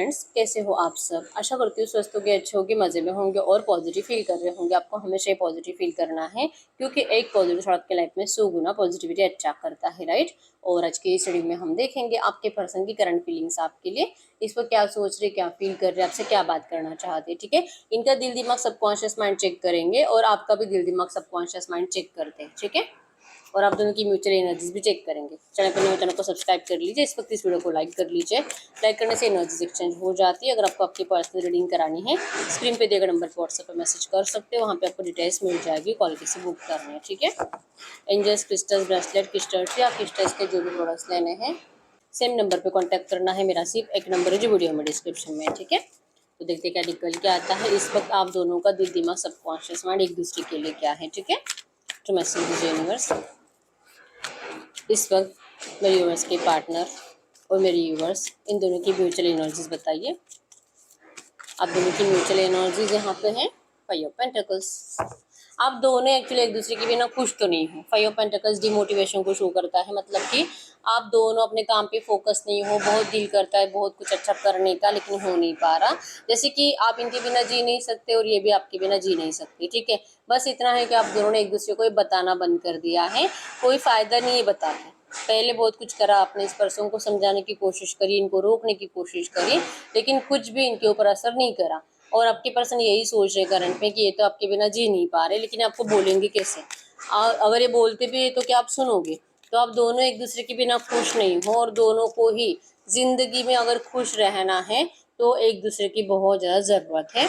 Friends, कैसे हो आप सब। आशा करती हूँ स्वस्थ होंगे, अच्छे होंगे, मज़े में होंगे और पॉजिटिव फील कर रहे होंगे। आपको हमेशा ही पॉजिटिव फील करना है क्योंकि एक पॉजिटिव थॉट आपके लाइफ में 100 गुना पॉजिटिविटी अच्छा करता है, राइट। और आज की स्टडी में हम देखेंगे आपके पर्सन की करंट फीलिंग्स आपके लिए, इस पर क्या सोच रहे, क्या फील कर रहे, आपसे क्या बात करना चाहते हैं, ठीक है। इनका दिल दिमाग सबकॉन्शियस माइंड चेक करेंगे और आपका भी दिल दिमाग सबकॉन्शियस माइंड चेक करते हैं, ठीक है। और आप दोनों की म्यूचुअल एनर्जीज भी चेक करेंगे। चैनल पर नए चैनल को सब्सक्राइब कर लीजिए, इस वक्त इस वीडियो को लाइक कर लीजिए। लाइक करने से एनर्जीज एक्सचेंज हो जाती है। अगर आपको आपकी पर्सनल रीडिंग करानी है, स्क्रीन पे दिए गए नंबर पर व्हाट्सएप पर मैसेज कर सकते हो, वहाँ पे आपको डिटेल्स मिल जाएगी, कॉल कैसे बुक करनी है, ठीक है। एंजल्स, क्रिस्टल्स, ब्रेसलेट, क्रिस्टल्स या क्रिस्टल्स के जो भी प्रोडक्ट्स लेने हैं, सेम नंबर पर कॉन्टैक्ट करना है। मेरा सिर्फ एक नंबर है जो वीडियो में डिस्क्रिप्शन में है, ठीक है। तो देखते क्या निकल के आता है। इस वक्त आप दोनों का दिल दिमाग सबकॉन्शियस माइंड एक दूसरे के लिए क्या है, ठीक है। तो मैसेज दीजिए यूनिवर्स। इस वक्त मेरे यूनिवर्स के पार्टनर और मेरे यूनिवर्स, इन दोनों की म्यूचुअल एनर्जीज बताइए। आप दोनों की म्यूचुअल एनर्जीज यहाँ पे हैं। 5 ऑफ पेंटिकल्स। आप दोनों एक्चुअली एक दूसरे के बिना खुश तो नहीं हो। 5 ऑफ पेंटिकल्स डिमोटिवेशन को शो करता है, मतलब कि आप दोनों अपने काम पे फोकस नहीं हो। बहुत दिल करता है बहुत कुछ अच्छा करने का, लेकिन हो नहीं पा रहा। जैसे कि आप इनके बिना जी नहीं सकते और ये भी आपके बिना जी नहीं सकते, ठीक है। बस इतना है कि आप दोनों ने एक दूसरे को बताना बंद कर दिया है। कोई फायदा नहीं है बता के। पहले बहुत कुछ करा आपने, इस पर्सन को समझाने की कोशिश करी, इनको रोकने की कोशिश करी, लेकिन कुछ भी इनके ऊपर असर नहीं करा। और आपके पर्सन यही सोच रहे करंट में कि ये तो आपके बिना जी नहीं पा रहे, लेकिन आपको बोलेंगे कैसे। अगर ये बोलते भी है तो क्या आप सुनोगे। तो आप दोनों एक दूसरे के बिना खुश नहीं हो और दोनों को ही जिंदगी में अगर खुश रहना है तो एक दूसरे की बहुत ज़्यादा ज़रूरत है।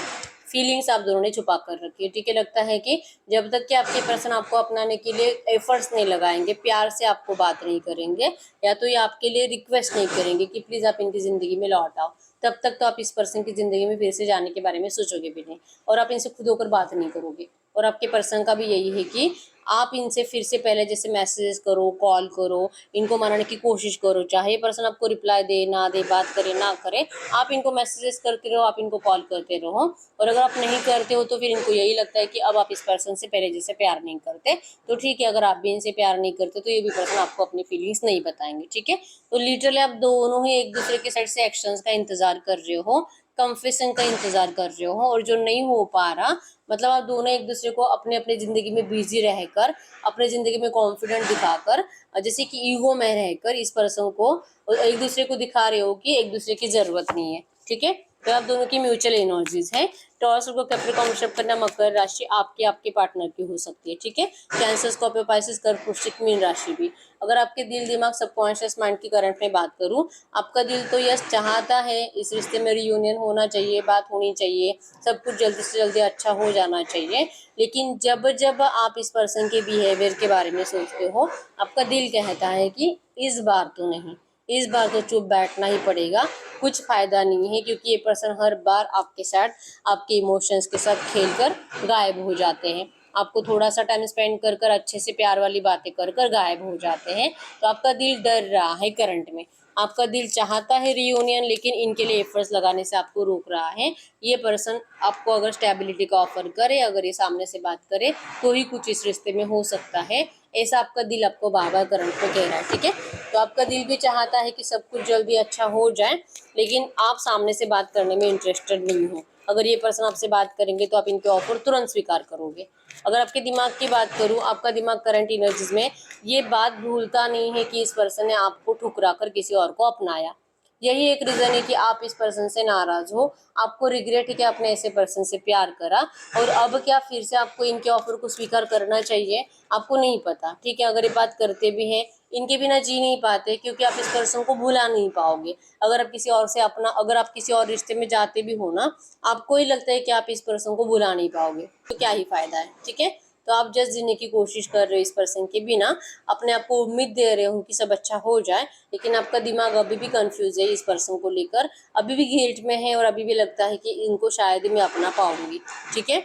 फीलिंग्स आप दोनों ने छुपा कर रखी है, ठीक है। लगता है कि जब तक कि आपके पर्सन आपको अपनाने के लिए एफर्ट्स नहीं लगाएंगे, प्यार से आपको बात नहीं करेंगे, या तो ये आपके लिए रिक्वेस्ट नहीं करेंगे कि प्लीज़ आप इनकी ज़िंदगी में लौट आओ, तब तक तो आप इस पर्सन की ज़िंदगी में फिर से जाने के बारे में सोचोगे भी नहीं और आप इनसे खुद होकर बात नहीं करोगे। और आपके पर्सन का भी यही है कि आप इनसे फिर से पहले जैसे मैसेजेस करो, कॉल करो, इनको मनाने की कोशिश करो। चाहे ये पर्सन आपको रिप्लाई दे ना दे, बात करे ना करे, आप इनको मैसेजेस करते रहो, आप इनको कॉल करते रहो। और अगर आप नहीं करते हो तो फिर इनको यही लगता है कि अब आप इस पर्सन से पहले जैसे प्यार नहीं करते। तो ठीक है, अगर आप भी इनसे प्यार नहीं करते तो ये भी पर्सन आपको अपनी फीलिंग्स नहीं बताएंगे, ठीक है। तो लिटरली आप दोनों ही एक दूसरे के साइड से एक्शंस का इंतजार कर रहे हो, कन्फेशन का इंतजार कर रहे हो, और जो नहीं हो पा रहा, मतलब आप दोनों एक दूसरे को अपने अपने ज़िंदगी में बिजी रहकर, अपने ज़िंदगी में कॉन्फिडेंट दिखाकर, जैसे कि ईगो में रहकर इस पर्सन को एक दूसरे को दिखा रहे हो कि एक दूसरे की ज़रूरत नहीं है, ठीक है। तो आप दोनों की म्यूचुअल एनर्जीज है। टॉरस को कैप्रिकॉर्न वृषभ कन्या मकर राशि आपके आपके पार्टनर की हो सकती है, ठीक है। कैंसर, स्कॉर्पियो, पाइसेस, कर्क, वृश्चिक, मीन राशि भी। अगर आपके दिल दिमाग सबकॉन्शियस माइंड की करंट में बात करूं, आपका दिल तो यस चाहता है इस रिश्ते में रियूनियन होना चाहिए, बात होनी चाहिए, सब कुछ जल्दी से जल्दी अच्छा हो जाना चाहिए। लेकिन जब जब आप इस पर्सन के बिहेवियर के बारे में सोचते हो, आपका दिल कहता है कि इस बार तो नहीं, इस बार तो चुप बैठना ही पड़ेगा, कुछ फायदा नहीं है, क्योंकि ये पर्सन हर बार आपके साथ आपके इमोशंस के साथ खेलकर गायब हो जाते हैं। आपको थोड़ा सा टाइम स्पेंड कर कर अच्छे से प्यार वाली बातें कर कर गायब हो जाते हैं। तो आपका दिल डर रहा है करंट में, आपका दिल चाहता है रियूनियन, लेकिन इनके लिए एफर्ट्स लगाने से आपको रोक रहा है। ये पर्सन आपको अगर स्टेबिलिटी का ऑफर करे, अगर ये सामने से बात करे, तो ही कुछ इस रिश्ते में हो सकता है, ऐसा आपका दिल आपको बार-बार करंट में कह रहा है, ठीक है। तो आपका दिल भी चाहता है कि सब कुछ जल्दी अच्छा हो जाए, लेकिन आप सामने से बात करने में इंटरेस्टेड नहीं हो। अगर ये पर्सन आपसे बात करेंगे तो आप इनके ऑफर तुरंत स्वीकार करोगे। अगर आपके दिमाग की बात करूं, आपका दिमाग करंट एनर्जीज में ये बात भूलता नहीं है कि इस पर्सन ने आपको ठुकरा कर किसी और को अपनाया। यही एक रीज़न है कि आप इस पर्सन से नाराज़ हो, आपको रिग्रेट है कि आपने ऐसे पर्सन से प्यार करा, और अब क्या फिर से आपको इनके ऑफर को स्वीकार करना चाहिए, आपको नहीं पता, ठीक है। अगर ये बात करते भी हैं, इनके बिना जी नहीं पाते, क्योंकि आप इस पर्सन को भुला नहीं पाओगे। अगर आप किसी और से अपना, अगर आप किसी और रिश्ते में जाते भी हो ना, आपको ही लगता है कि आप इस पर्सन को भुला नहीं पाओगे, तो क्या ही फायदा है, ठीक है। तो आप जस्ट जीने की कोशिश कर रहे हो इस पर्सन के बिना, अपने आप को उम्मीद दे रहे हो कि सब अच्छा हो जाए, लेकिन आपका दिमाग अभी भी कंफ्यूज है इस पर्सन को लेकर, अभी भी गिल्ट में है, और अभी भी लगता है कि इनको शायद ही मैं अपना पाऊंगी, ठीक है।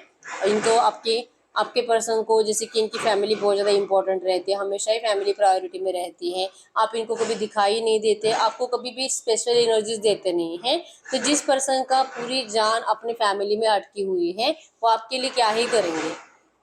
इनको आपके पर्सन को, जैसे कि इनकी फैमिली बहुत ज़्यादा इंपॉर्टेंट रहती है, हमेशा ही फैमिली प्रायोरिटी में रहती है। आप इनको कभी दिखाई नहीं देते, आपको कभी भी स्पेशल एनर्जीज देते नहीं हैं। तो जिस पर्सन का पूरी जान अपनी फैमिली में अटकी हुई है, वो आपके लिए क्या ही करेंगे।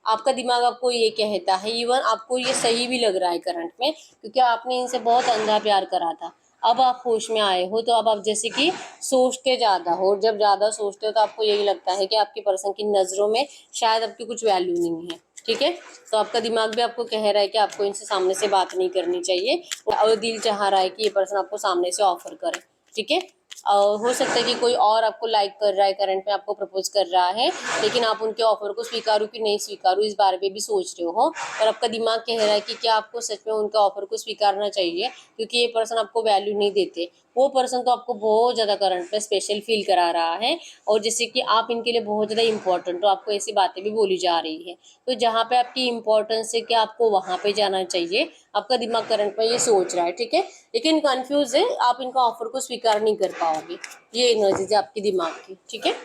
आपका दिमाग आपको ये कहता है, इवन आपको ये सही भी लग रहा है करंट में, क्योंकि आपने इनसे बहुत अंधा प्यार करा था। अब आप होश में आए हो, तो अब आप जैसे कि सोचते ज़्यादा हो, और जब ज़्यादा सोचते हो तो आपको यही लगता है कि आपके पर्सन की नज़रों में शायद आपकी कुछ वैल्यू नहीं है, ठीक है। तो आपका दिमाग भी आपको कह रहा है कि आपको इनसे सामने से बात नहीं करनी चाहिए, और दिल चाह रहा है कि ये पर्सन आपको सामने से ऑफर करे, ठीक है। हो सकता है कि कोई और आपको लाइक कर रहा है, करंट में आपको प्रपोज कर रहा है, लेकिन आप उनके ऑफर को स्वीकारो कि नहीं स्वीकारो इस बारे में भी सोच रहे हो, और आपका दिमाग कह रहा है कि क्या आपको सच में उनके ऑफर को स्वीकारना चाहिए, क्योंकि ये पर्सन आपको वैल्यू नहीं देते। वो पर्सन तो आपको बहुत ज़्यादा करंट में स्पेशल फील करा रहा है, और जैसे कि आप इनके लिए बहुत ज़्यादा इंपॉर्टेंट हो, आपको ऐसी बातें भी बोली जा रही है। तो जहाँ पे आपकी इंपॉर्टेंस है कि आपको वहाँ पे जाना चाहिए, आपका दिमाग करंट में ये सोच रहा है, ठीक है। लेकिन कंफ्यूज है, आप इनका ऑफर को स्वीकार नहीं कर पाओगे, ये एनर्जी है आपके दिमाग की, ठीक है।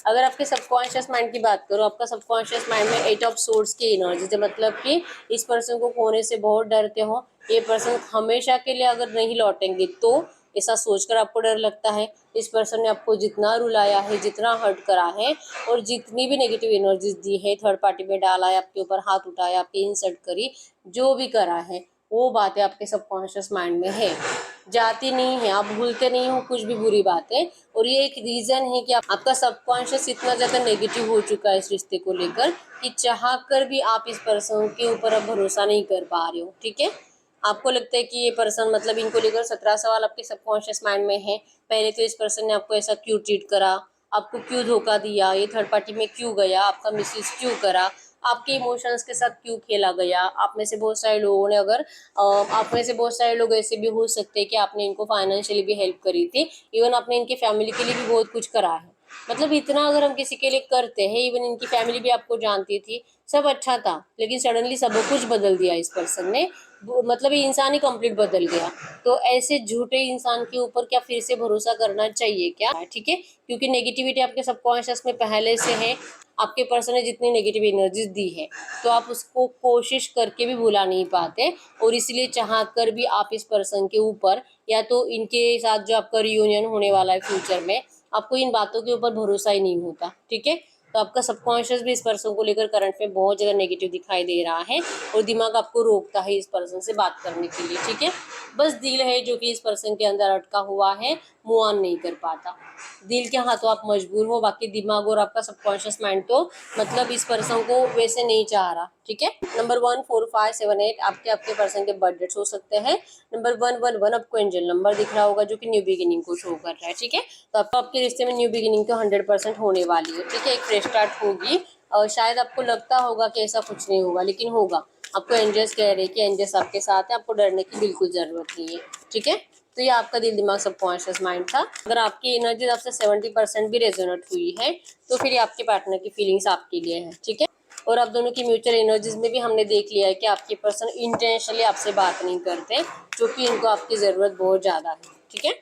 अगर आपके सबकॉन्शियस माइंड की बात करो, आपका सबकॉन्शियस माइंड में 8 ऑफ सोर्ड्स की एनर्जी है, मतलब कि इस पर्सन को खोने से बहुत डरते हो, ये पर्सन हमेशा के लिए अगर नहीं लौटेंगे तो ऐसा सोचकर आपको डर लगता है। इस पर्सन ने आपको जितना रुलाया है, जितना हर्ट करा है, और जितनी भी नेगेटिव एनर्जीज दी है, थर्ड पार्टी में डाला है, आपके ऊपर हाथ उठाया, आपकी इंसल्ट करी, जो भी करा है, वो बातें आपके सबकॉन्शियस माइंड में है, जाती नहीं है, आप भूलते नहीं हो कुछ भी बुरी बातें। और ये एक रीज़न है कि आपका सबकॉन्शियस इतना ज़्यादा नेगेटिव हो चुका है इस रिश्ते को लेकर कि चाह कर भी आप इस पर्सन के ऊपर अब भरोसा नहीं कर पा रहे हो, ठीक है। आपको लगता है कि ये पर्सन, मतलब इनको लेकर 17 सवाल आपके सबकॉन्शियस माइंड में है। पहले तो इस पर्सन ने आपको ऐसा क्यों ट्रीट करा, आपको क्यों धोखा दिया, ये थर्ड पार्टी में क्यों गया, आपका मिसयूज क्यों करा, आपके इमोशंस के साथ क्यों खेला गया। आप में से बहुत सारे लोगों ने अगर आप में से बहुत सारे लोग ऐसे भी हो सकते हैं कि आपने इनको फाइनेंशियली भी हेल्प करी थी, इवन आपने इनकी फैमिली के लिए भी बहुत कुछ करा है। मतलब इतना अगर हम किसी के लिए करते हैं, इवन इनकी फैमिली भी आपको जानती थी, सब अच्छा था, लेकिन सडनली सब कुछ बदल दिया इस पर्सन ने, मतलब ये इंसान ही कंप्लीट बदल गया। तो ऐसे झूठे इंसान के ऊपर क्या फिर से भरोसा करना चाहिए क्या, ठीक है। क्योंकि नेगेटिविटी आपके सबकॉन्शियस में पहले से है, आपके पर्सन ने जितनी नेगेटिव एनर्जीज दी है, तो आप उसको कोशिश करके भी भुला नहीं पाते, और इसलिए चाह कर भी आप इस पर्सन के ऊपर, या तो इनके साथ जो आपका रियूनियन होने वाला है फ्यूचर में, आपको इन बातों के ऊपर भरोसा ही नहीं होता, ठीक है। तो आपका सबकॉन्शियस भी इस पर्सन को लेकर करंट में बहुत ज़्यादा नेगेटिव दिखाई दे रहा है, और दिमाग आपको रोकता है इस पर्सन से बात करने के लिए, ठीक है। बस दिल है जो कि इस पर्सन के अंदर अटका हुआ है, मूव ऑन नहीं कर पाता। दिल के हाथों आप मजबूर हो, बाकी दिमाग और आपका सबकॉन्शियस माइंड तो मतलब इस पर्सन को वैसे नहीं चाह रहा, ठीक है। नंबर 1 4 5 7 8 आपके पर्सन के बर्थ डेट्स हो सकते हैं। नंबर 111 आपको एंजल नंबर दिख रहा होगा जो कि न्यू बिगिनिंग को शो कर रहा है, ठीक है। तो आपको आपके रिश्ते में न्यू बिगिनिंग तो 100% होने वाली है, ठीक है। एक फ्रेश स्टार्ट होगी, और शायद आपको लगता होगा कि ऐसा कुछ नहीं होगा, लेकिन होगा। आपको एंजल्स कह रहे हैं कि एंजल्स आपके साथ है, आपको डरने की बिल्कुल ज़रूरत नहीं है, ठीक है। तो ये आपका दिल दिमाग सबकॉन्शियस माइंड था। अगर आपकी एनर्जी आपसे 70% भी रेजोनेट हुई है, तो फिर ये आपके पार्टनर की फीलिंग्स आपके लिए है, ठीक है। और आप दोनों की म्यूचुअल एनर्जीज में भी हमने देख लिया है कि आपके पर्सन इंटेंशनली आपसे बात नहीं करते, क्योंकि इनको आपकी ज़रूरत बहुत ज़्यादा है, ठीक है।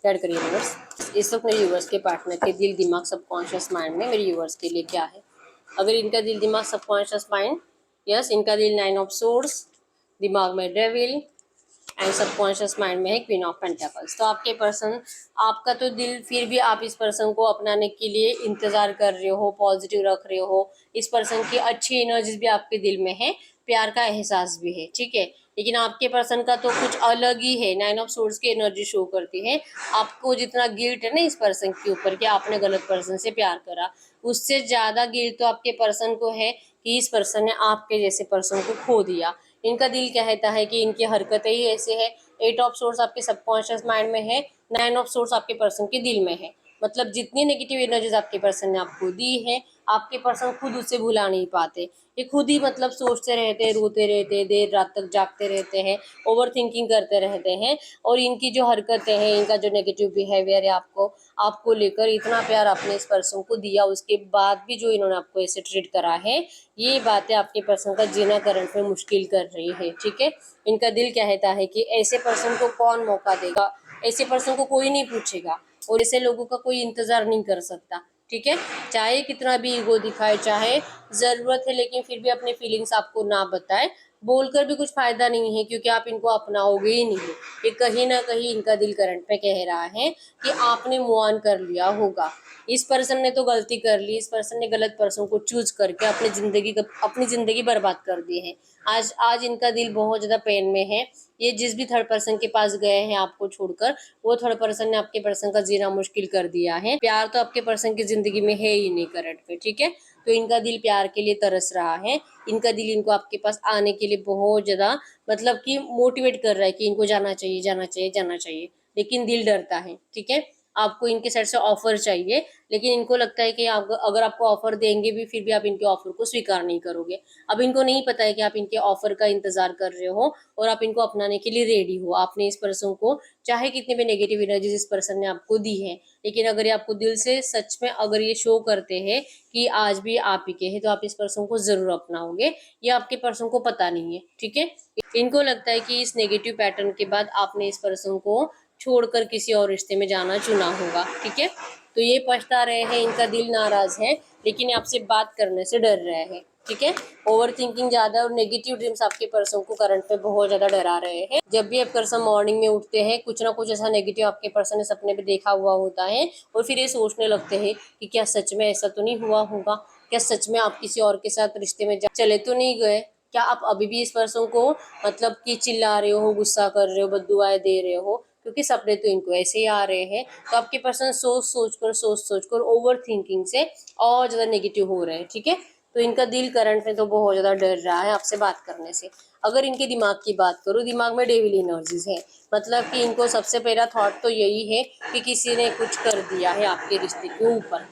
ऐड करिए यूवर्स, इस वक्त मेरे यूवर्स के पार्टनर के दिल दिमाग सबकॉन्शियस माइंड में मेरे यूवर्स के लिए क्या है। अगर इनका दिल दिमाग सबकॉन्शियस माइंड, यस, इनका दिल 9 ऑफ सोर्ड्स, दिमाग में डेविल, एंड सबकॉन्शियस माइंड में है क्वीन ऑफ पेंटाकल्स। तो आपके पर्सन, आपका तो दिल, फिर भी आप इस पर्सन को अपनाने के लिए इंतज़ार कर रहे हो, पॉजिटिव रख रहे हो, इस पर्सन की अच्छी एनर्जीज भी आपके दिल में है, प्यार का एहसास भी है, ठीक है। लेकिन आपके पर्सन का तो कुछ अलग ही है, 9 ऑफ सोर्ड्स की एनर्जी शो करती है। आपको जितना गिल्ट है ना इस पर्सन के ऊपर कि आपने गलत पर्सन से प्यार करा, उससे ज़्यादा गिल्ट तो आपके पर्सन को है कि इस पर्सन ने आपके जैसे पर्सन को खो दिया। इनका दिल कहता है कि इनकी हरकतें ही ऐसे है। 8 ऑफ सोर्स आपके सबकॉन्शियस माइंड में है, 9 ऑफ सोर्स आपके पर्सन के दिल में है। मतलब जितनी नेगेटिव एनर्जीज आपके पर्सन ने आपको दी है, आपके पर्सन खुद उससे भुला नहीं पाते। ये खुद ही मतलब सोचते रहते हैं, रोते रहते हैं, देर रात तक जागते रहते हैं, ओवर थिंकिंग करते रहते हैं। और इनकी जो हरकतें हैं, इनका जो नेगेटिव बिहेवियर है, आपको लेकर इतना प्यार आपने इस पर्सन को दिया, उसके बाद भी जो इन्होंने आपको ऐसे ट्रीट करा है, ये बातें आपके पर्सन का जीना करंट में मुश्किल कर रही है, ठीक है। इनका दिल कहता है कि ऐसे पर्सन को कौन मौका देगा, ऐसे पर्सन को कोई नहीं पूछेगा, और ऐसे लोगों का कोई इंतजार नहीं कर सकता, ठीक है। चाहे कितना भी ईगो दिखाए, चाहे ज़रूरत है, लेकिन फिर भी अपने फीलिंग्स आपको ना बताएं। बोलकर भी कुछ फ़ायदा नहीं है, क्योंकि आप इनको अपनाओगे ही नहीं। ये कहीं न कहीं इनका दिल करंट में कह रहा है कि आपने मूव ऑन कर लिया होगा। इस पर्सन ने तो गलती कर ली, इस पर्सन ने गलत पर्सन को चूज़ करके अपनी ज़िंदगी बर्बाद कर दी है। आज आज इनका दिल बहुत ज़्यादा पेन में है। ये जिस भी थर्ड पर्सन के पास गए हैं आपको छोड़कर, वो थर्ड पर्सन ने आपके पर्सन का जीना मुश्किल कर दिया है। प्यार तो आपके पर्सन की ज़िंदगी में है ही नहीं करंट में, ठीक है? तो इनका दिल प्यार के लिए तरस रहा है। इनका दिल इनको आपके पास आने के लिए बहुत ज़्यादा मतलब कि मोटिवेट कर रहा है कि इनको जाना चाहिए, जाना चाहिए, जाना चाहिए। लेकिन दिल डरता है, ठीक है? आपको इनके साइड से ऑफ़र चाहिए, लेकिन इनको लगता है कि आप अगर आपको ऑफ़र देंगे भी, फिर भी आप इनके ऑफ़र को स्वीकार नहीं करोगे। अब इनको नहीं पता है कि आप इनके ऑफ़र का इंतज़ार कर रहे हो और आप इनको अपनाने के लिए रेडी हो। आपने इस पर्सन को, चाहे कितनी भी नेगेटिव एनर्जीज़ इस पर्सन ने आपको दी है, लेकिन अगर ये आपको दिल से सच में अगर ये शो करते हैं कि आज भी आप ही के हैं, तो आप इस पर्सन को ज़रूर अपनाओगे। ये आपके पर्सन को पता नहीं है, ठीक है? इनको लगता है कि इस नेगेटिव पैटर्न के बाद आपने इस पर्सन को छोड़कर किसी और रिश्ते में जाना चुना होगा, ठीक है? तो ये पछता रहे हैं, इनका दिल नाराज़ है, लेकिन ये आपसे बात करने से डर रहे हैं, ठीक है? ओवरथिंकिंग ज़्यादा और नेगेटिव ड्रीम्स आपके पर्सन को करंट में बहुत ज़्यादा डरा रहे हैं। जब भी आप पर्सन मॉर्निंग में उठते हैं, कुछ ना कुछ ऐसा नेगेटिव आपके पर्सन ने सपने में देखा हुआ होता है और फिर ये सोचने लगते हैं कि क्या सच में ऐसा तो नहीं हुआ होगा? क्या सच में आप किसी और के साथ रिश्ते में चले तो नहीं गए? क्या आप अभी भी इस पर्सन को मतलब कि चिल्ला रहे हो, गुस्सा कर रहे हो, बद्दुआएँ दे रहे हो? क्योंकि सपने तो इनको ऐसे ही आ रहे हैं। तो आपके पर्सन सोच सोच कर ओवर थिंकिंग से और ज़्यादा नेगेटिव हो रहे हैं, ठीक है? तो इनका दिल करंट में तो बहुत ज़्यादा डर रहा है आपसे बात करने से। अगर इनके दिमाग की बात करूँ, दिमाग में डेविल एनर्जीज़ है। मतलब कि इनको सबसे पहला थॉट तो यही है कि किसी ने कुछ कर दिया है आपके रिश्ते के ऊपर।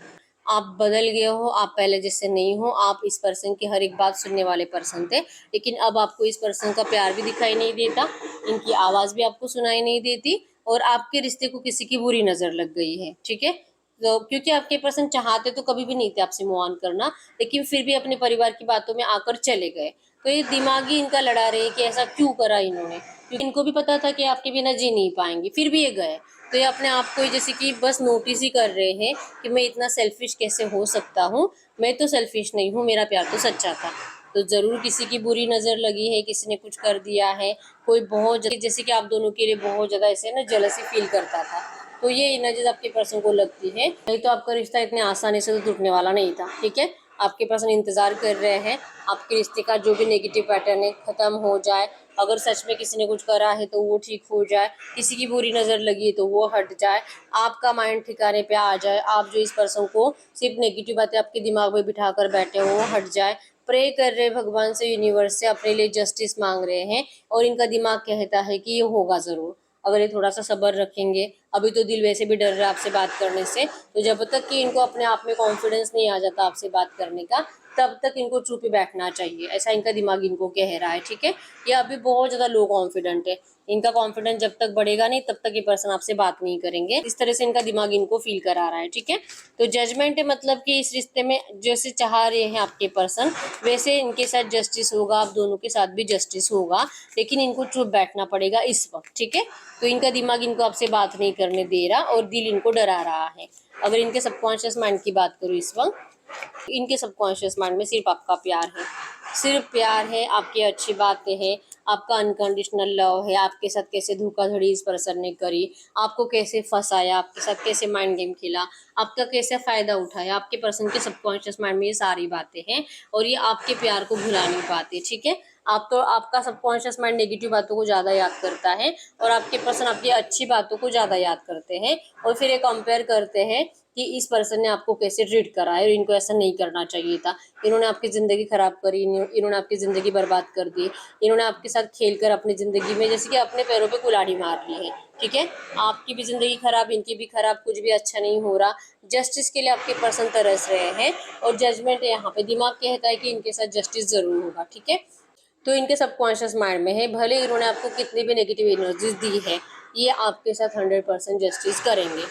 आप बदल गए हो, आप पहले जैसे नहीं हो, आप इस पर्सन की हर एक बात सुनने वाले पर्सन थे, लेकिन अब आपको इस पर्सन का प्यार भी दिखाई नहीं देता, इनकी आवाज़ भी आपको सुनाई नहीं देती और आपके रिश्ते को किसी की बुरी नज़र लग गई है, ठीक है? तो क्योंकि आपके पर्सन चाहते तो कभी भी नहीं थे आपसे मूव ऑन करना, लेकिन फिर भी अपने परिवार की बातों में आकर चले गए। तो ये दिमाग ही इनका लड़ा रहे कि ऐसा क्यों करा इन्होंने, क्योंकि इनको भी पता था कि आपके बिना जी नहीं पाएँगे, फिर भी ये गए। तो ये अपने आप को ही जैसे कि बस नोटिस ही कर रहे हैं कि मैं इतना सेल्फिश कैसे हो सकता हूँ, मैं तो सेल्फिश नहीं हूँ, मेरा प्यार तो सच्चा था। तो ज़रूर किसी की बुरी नज़र लगी है, किसी ने कुछ कर दिया है, कोई बहुत जैसे कि आप दोनों के लिए बहुत ज़्यादा ऐसे ना जेलसी फील करता था। तो ये एनर्जीज़ आपके पर्सन को लगती है, नहीं तो आपका रिश्ता इतने आसानी से तो टूटने वाला नहीं था, ठीक है? आपके पर्सन इंतज़ार कर रहे हैं, आपके रिश्ते का जो भी नेगेटिव पैटर्न है ख़त्म हो जाए। अगर सच में किसी ने कुछ करा है तो वो ठीक हो जाए, किसी की बुरी नज़र लगी है तो वो हट जाए, आपका माइंड ठिकाने पे आ जाए, आप जो इस पर्सन को सिर्फ नेगेटिव बातें आपके दिमाग में बिठा कर बैठे हो वो हट जाए। प्रे कर रहे भगवान से, यूनिवर्स से, अपने लिए जस्टिस मांग रहे हैं और इनका दिमाग कहता है कि ये होगा ज़रूर। अगर ये थोड़ा सा सब्र रखेंगे, अभी तो दिल वैसे भी डर रहा है आपसे बात करने से, तो जब तक कि इनको अपने आप में कॉन्फिडेंस नहीं आ जाता आपसे बात करने का, तब तक इनको चुप ही बैठना चाहिए, ऐसा इनका दिमाग इनको कह रहा है, ठीक है? ये अभी बहुत ज़्यादा लो कॉन्फिडेंट है। इनका कॉन्फिडेंस जब तक बढ़ेगा नहीं, तब तक ये पर्सन आपसे बात नहीं करेंगे। इस तरह से इनका दिमाग इनको फील करा रहा है, ठीक है? तो जजमेंट है, मतलब कि इस रिश्ते में जैसे चाह रहे हैं आपके पर्सन, वैसे इनके साथ जस्टिस होगा, आप दोनों के साथ भी जस्टिस होगा, लेकिन इनको चुप बैठना पड़ेगा इस वक्त, ठीक है? तो इनका दिमाग इनको आपसे बात नहीं करने दे रहा और दिल इनको डरा रहा है। अगर इनके सबकॉन्शियस माइंड की बात करूँ इस वक्त, इनके सबकॉन्शियस माइंड में सिर्फ आपका प्यार है, सिर्फ प्यार है, आपकी अच्छी बातें हैं, आपका अनकंडीशनल लव है, आपके साथ कैसे धोखाधड़ी इस पर्सन ने करी, आपको कैसे फंसाया, आपके साथ कैसे माइंड गेम खेला, आपका कैसे फ़ायदा उठाया, आपके पर्सन के सबकॉन्शियस माइंड में ये सारी बातें हैं और ये आपके प्यार को भुला नहीं पाते, ठीक है? आप तो आपका सबकॉन्शियस माइंड नेगेटिव बातों को ज़्यादा याद करता है और आपके पर्सन आपकी अच्छी बातों को ज़्यादा याद करते हैं और फिर ये कंपेयर करते हैं कि इस पर्सन ने आपको कैसे ट्रीट करा है और इनको ऐसा नहीं करना चाहिए था, इन्होंने आपकी ज़िंदगी ख़राब करी, इन्होंने आपकी ज़िंदगी बर्बाद कर दी, इन्होंने आपके साथ खेल कर अपनी ज़िंदगी में जैसे कि अपने पैरों पे कुल्हाड़ी मार ली है, ठीक है? आपकी भी ज़िंदगी ख़राब, इनकी भी ख़राब, कुछ भी अच्छा नहीं हो रहा। जस्टिस के लिए आपके पर्सन तरस रहे हैं और जजमेंट है यहाँ पे, दिमाग कहता है कि इनके साथ जस्टिस ज़रूर होगा, ठीक है? तो इनके सबकॉन्शियस माइंड में है, भले इन्होंने आपको कितनी भी नेगेटिव एनर्जीज दी है, ये आपके साथ 100% जस्टिस करेंगे।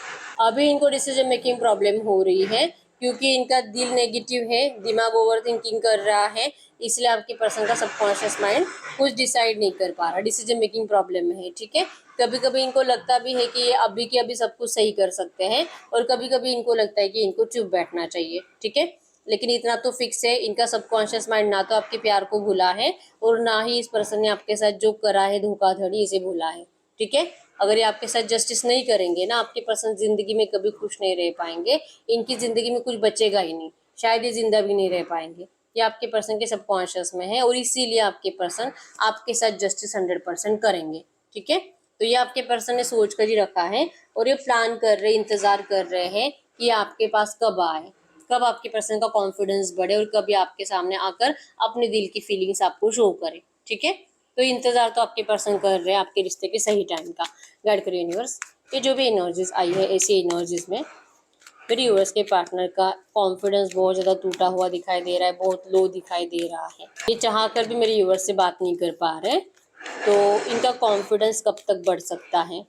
अभी इनको डिसीजन मेकिंग प्रॉब्लम हो रही है क्योंकि इनका दिल नेगेटिव है, दिमाग ओवर थिंकिंग कर रहा है, इसलिए आपके पर्सन का सबकॉन्शियस माइंड कुछ डिसाइड नहीं कर पा रहा, डिसीजन मेकिंग प्रॉब्लम में है, ठीक है? कभी कभी इनको लगता भी है कि ये अभी के अभी सब कुछ सही कर सकते हैं और कभी कभी इनको लगता है कि इनको चुप बैठना चाहिए, ठीक है? लेकिन इतना तो फिक्स है, इनका सबकॉन्शियस माइंड ना तो आपके प्यार को भूला है और ना ही इस पर्सन ने आपके साथ जो करा है धोखाधड़ी इसे भूला है। ठीक है, अगर ये आपके साथ जस्टिस नहीं करेंगे ना, आपके पर्सन जिंदगी में कभी खुश नहीं रह पाएंगे, इनकी जिंदगी में कुछ बचेगा ही नहीं, शायद ये जिंदा भी नहीं रह पाएंगे। ये आपके पर्सन के सबकॉन्शियस में है और इसीलिए आपके पर्सन आपके साथ जस्टिस 100% करेंगे। ठीक है, तो ये आपके पर्सन ने सोच कर ही रखा है और ये प्लान कर रहे, इंतजार कर रहे हैं कि आपके पास कब आए, कब आपके पर्सन का कॉन्फिडेंस बढ़े और कभी आपके सामने आकर अपने दिल की फीलिंग्स आपको शो करे। ठीक है, तो इंतजार तो आपके पर्सन कर रहे हैं आपके रिश्ते के सही टाइम का। गाइड करिए यूनिवर्स, ये जो भी एनर्जीज आई है ऐसी एनर्जीज में मेरे यूनिवर्स के पार्टनर का कॉन्फिडेंस बहुत ज़्यादा टूटा हुआ दिखाई दे रहा है, बहुत लो दिखाई दे रहा है। ये चाह कर भी मेरे यूनिवर्स से बात नहीं कर पा रहे, तो इनका कॉन्फिडेंस कब तक बढ़ सकता है,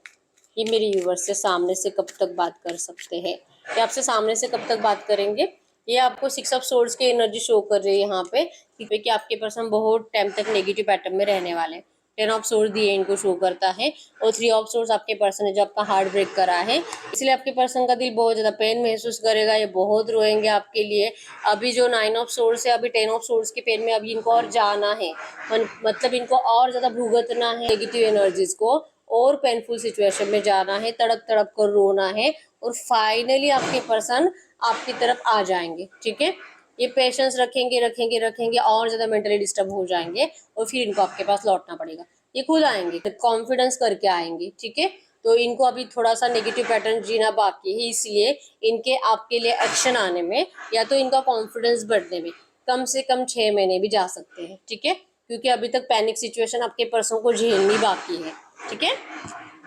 ये मेरे यूनिवर्स से सामने से कब तक बात कर सकते हैं, ये आपसे सामने से कब तक बात करेंगे। ये आपको 6 ऑफ सोर्ड्स की एनर्जी शो कर रही है यहाँ पे कि आपके पर्सन बहुत टाइम तक नेगेटिव पैटर्न में रहने वाले हैं। 10 ऑफ सोर्स दिए इनको शो करता है और 3 ऑफ सोर्स आपके पर्सन है जो आपका हार्ट ब्रेक करा है, इसलिए आपके पर्सन का दिल बहुत ज़्यादा पेन महसूस करेगा, ये बहुत रोएंगे आपके लिए। अभी जो 9 ऑफ सोर्स है, अभी 10 ऑफ सोर्स के पेन में अभी इनको और जाना है, मतलब इनको और ज़्यादा भुगतना है नेगेटिव एनर्जीज को, और पेनफुल सिचुएशन में जाना है, तड़प तड़प कर रोना है और फाइनली आपके पर्सन आपकी तरफ आ जाएंगे। ठीक है, ये पेशेंस रखेंगे रखेंगे रखेंगे और ज़्यादा मेंटली डिस्टर्ब हो जाएंगे और फिर इनको आपके पास लौटना पड़ेगा। ये खुद आएंगे, कॉन्फिडेंस करके आएंगे। ठीक है, तो इनको अभी थोड़ा सा नेगेटिव पैटर्न जीना बाकी है, इसलिए इनके आपके लिए एक्शन आने में या तो इनका कॉन्फिडेंस बढ़ने में कम से कम 6 महीने भी जा सकते हैं। ठीक है, क्योंकि अभी तक पैनिक सिचुएशन आपके पर्सन को झेलनी बाकी है। ठीक है,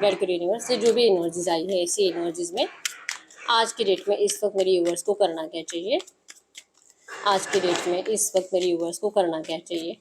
वेलकम करिए यूनिवर्स से जो भी एनर्जीज आई है ऐसी एनर्जीज में आज की डेट में इस वक्त मेरे यूवर्स को करना क्या चाहिए, आज की डेट में इस वक्त मेरे यूवर्स को करना क्या चाहिए।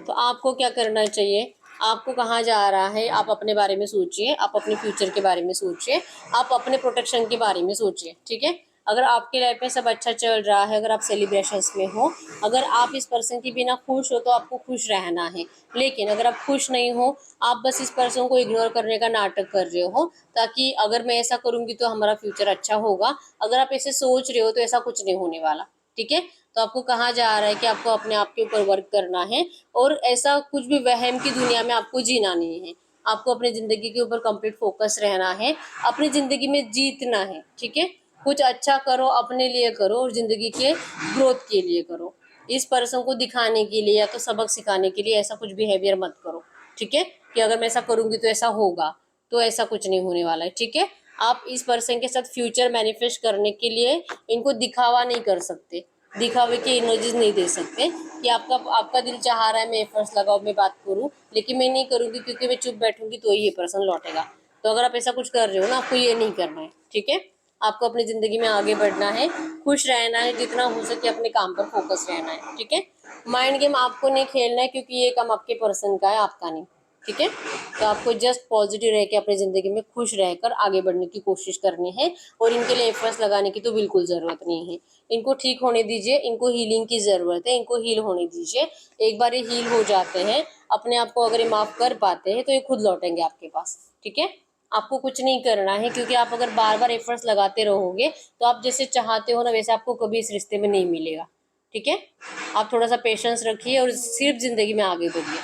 तो आपको क्या करना चाहिए, आपको कहाँ जा रहा है, आप अपने बारे में सोचिए, आप अपने फ्यूचर के बारे में सोचिए, आप अपने प्रोटेक्शन के बारे में सोचिए। ठीक है, अगर आपके लाइफ में सब अच्छा चल रहा है, अगर आप सेलिब्रेशंस में हो, अगर आप इस पर्सन के बिना खुश हो तो आपको खुश रहना है। लेकिन अगर आप खुश नहीं हो, आप बस इस पर्सन को इग्नोर करने का नाटक कर रहे हो ताकि अगर मैं ऐसा करूँगी तो हमारा फ्यूचर अच्छा होगा, अगर आप ऐसे सोच रहे हो तो ऐसा कुछ नहीं होने वाला। ठीक है, तो आपको कहा जा रहा है कि आपको अपने आप के ऊपर वर्क करना है और ऐसा कुछ भी वहम की दुनिया में आपको जीना नहीं है, आपको अपनी ज़िंदगी के ऊपर कंप्लीट फोकस रहना है, अपनी ज़िंदगी में जीतना है। ठीक है, कुछ अच्छा करो, अपने लिए करो और ज़िंदगी के ग्रोथ के लिए करो। इस पर्सन को दिखाने के लिए या तो सबक सिखाने के लिए ऐसा कुछ बिहेवियर मत करो। ठीक है, कि अगर मैं ऐसा करूँगी तो ऐसा होगा, तो ऐसा कुछ नहीं होने वाला है। ठीक है, आप इस पर्सन के साथ फ्यूचर मैनिफेस्ट करने के लिए इनको दिखावा नहीं कर सकते, दिखावे की एनर्जीज नहीं दे सकते कि आपका दिल चाह रहा है मैं एफर्ट्स लगाओ, मैं बात करूं, लेकिन मैं नहीं करूंगी क्योंकि मैं चुप बैठूंगी तो ही ये पर्सन लौटेगा। तो अगर आप ऐसा कुछ कर रहे हो ना, आपको ये नहीं करना है। ठीक है, आपको अपनी ज़िंदगी में आगे बढ़ना है, खुश रहना है, जितना हो सके अपने काम पर फोकस रहना है। ठीक है, माइंड गेम आपको नहीं खेलना है क्योंकि ये काम आपके पर्सन का है, आपका नहीं। ठीक है, तो आपको जस्ट पॉजिटिव रह के अपनी ज़िंदगी में खुश रहकर आगे बढ़ने की कोशिश करनी है और इनके लिए एफर्ट्स लगाने की तो बिल्कुल ज़रूरत नहीं है। इनको ठीक होने दीजिए, इनको हीलिंग की ज़रूरत है, इनको हील होने दीजिए। एक बार ये हील हो जाते हैं, अपने आप को अगर ये माफ़ कर पाते हैं तो ये खुद लौटेंगे आपके पास। ठीक है, आपको कुछ नहीं करना है क्योंकि आप अगर बार बार एफर्ट्स लगाते रहोगे तो आप जैसे चाहते हो ना वैसे आपको कभी इस रिश्ते में नहीं मिलेगा। ठीक है, आप थोड़ा सा पेशेंस रखिए और सिर्फ ज़िंदगी में आगे बढ़िए।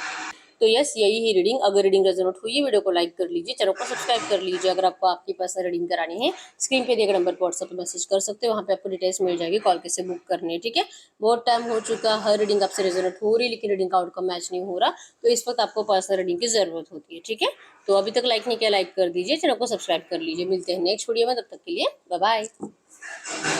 तो यस, यही है रीडिंग। अगर रीडिंग रेजोनेट हुई वीडियो को लाइक कर लीजिए, चैनल को सब्सक्राइब कर लीजिए। अगर आपको आपकी पर्सनल रीडिंग करानी है, स्क्रीन पे दिए गए नंबर पर व्हाट्सएप पे मैसेज कर सकते हो, वहाँ पे आपको डिटेल्स मिल जाएगी, कॉल कैसे बुक करनी है। ठीक है, बहुत टाइम हो चुका, हर रीडिंग आपसे रेजोनेट हो रही लेकिन रीडिंग का आउटकम मैच नहीं हो रहा, तो इस वक्त आपको पर्सनल रीडिंग की ज़रूरत होती है। ठीक है, तो अभी तक लाइक नहीं किया, लाइक कर दीजिए, चैनल को सब्सक्राइब कर लीजिए। मिलते हैं नेक्स्ट वीडियो में, तब तक के लिए बाय बाय।